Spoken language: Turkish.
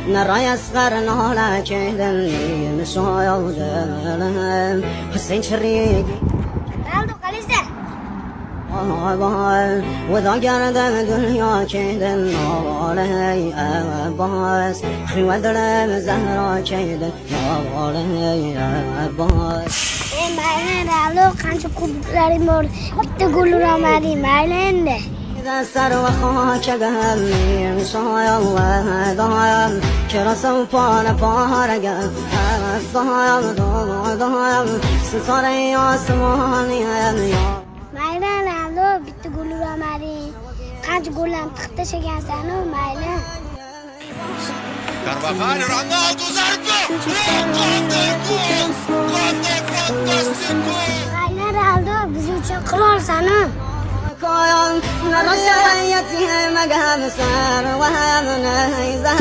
نرى يصغرنا لكن مشايا حسين شريك Aldo kaliste. وذا قرد الدنيا كيدا علي أباس وذرم زهرا كيدا علي أباس Maylen Aldo kancha kubları mor. Taqulu ramadi maylen de. إذا سر وخاك قهمي مشايا الله ضايم كرا سوف أنا فارق ضايم ضايم ستاري عصماني يا Maylen Aldo taqulu ramadi. Kancha gollan tiqtashagan sanu maylen. Carvajal, Ronaldo, zarba! Fantastik gol! Maylen Aldo biz uchun qirol sanu. كايان نرى سيتي مقام سار وهم نهيزة